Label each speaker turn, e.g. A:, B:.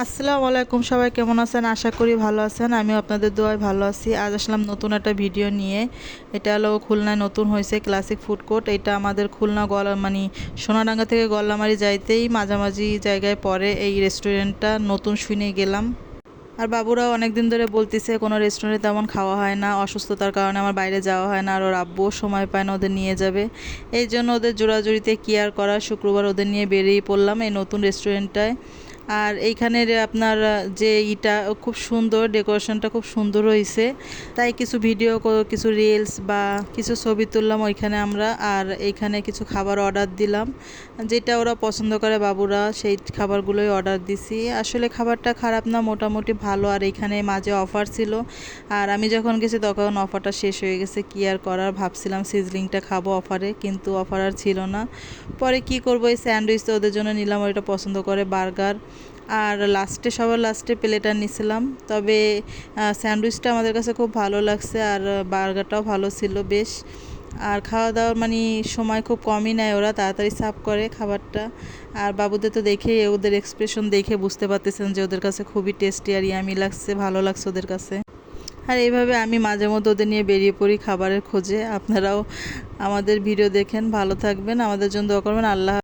A: আসসালামু আলাইকুম, সবাই কেমন আছেন? আশা করি ভালো আছেন। আমিও আপনাদের দোয়ায় ভালো আছি। আজ আসলাম নতুন একটা ভিডিও নিয়ে। এটা হলো খুলনায় নতুন হয়েছে ক্লাসিক ফুড কোর্ট। এটা আমাদের খুলনা সোনাডাঙ্গা থেকে গল্লামারি যাইতেই মাঝামাঝি জায়গায় পড়ে এই রেস্টুরেন্টটা। নতুন শুনে গেলাম। আর বাবুরাও অনেক দিন ধরে বলতেছে কোনো রেস্টুরেন্টে তেমন খাওয়া হয় না, অসুস্থতার কারণে আমার বাইরে যাওয়া হয় না, আর ওর আব্বুও সময় পায় না ওদের নিয়ে যাবে। এই জন্য ওদের জোড়াজুড়িতে কেয়ার করা শুক্রবার ওদের নিয়ে বেরিয়ে পড়লাম এই নতুন রেস্টুরেন্টটায়। আর এইখানের আপনার যে খুব সুন্দর, ডেকোরেশনটা খুব সুন্দর হয়েছে। তাই কিছু ভিডিও, কিছু রিলস বা কিছু ছবি তুললাম ওইখানে আমরা। আর এইখানে কিছু খাবার অর্ডার দিলাম, যেটা ওরা পছন্দ করে বাবুরা সেই খাবারগুলোই অর্ডার দিছি। আসলে খাবারটা খারাপ না, মোটামুটি ভালো। আর এইখানে মাঝে অফার ছিল, আর আমি যখন গেছি তখন অফারটা শেষ হয়ে গেছে। কি আর করার, ভাবছিলাম সিজলিংটা খাবো অফারে, কিন্তু অফার আর ছিল না। পরে কি করবো, এই স্যান্ডউইচটা ওদের জন্য নিলাম, ওইটা পছন্দ করে। বার্গার আর সবার লাস্টে প্লেটার নিছিলাম। তবে স্যান্ডউইচটা আমাদের কাছে খুব ভালো লাগছে, আর বার্গারটাও ভালো ছিল বেশ। আর খাওয়া দাওয়ার সময় খুব কমই নেয়, ওরা তাড়াতাড়ি সার্ভ করে খাবারটা। আর বাবুদের তো দেখে, ওদের এক্সপ্রেশন দেখে বুঝতে পারতেছেন যে ওদের কাছে খুবই টেস্টি আর ইয়ামি লাগছে, ভালো লাগছে ওদের কাছে। আর এইভাবে আমি মাঝে মধ্যে ওদের নিয়ে বেরিয়ে পড়ি খাবারের খোঁজে। আপনারাও আমাদের ভিডিও দেখেন, ভালো থাকবেন, আমাদের জন্য দোয়া করবেন। আল্লাহ।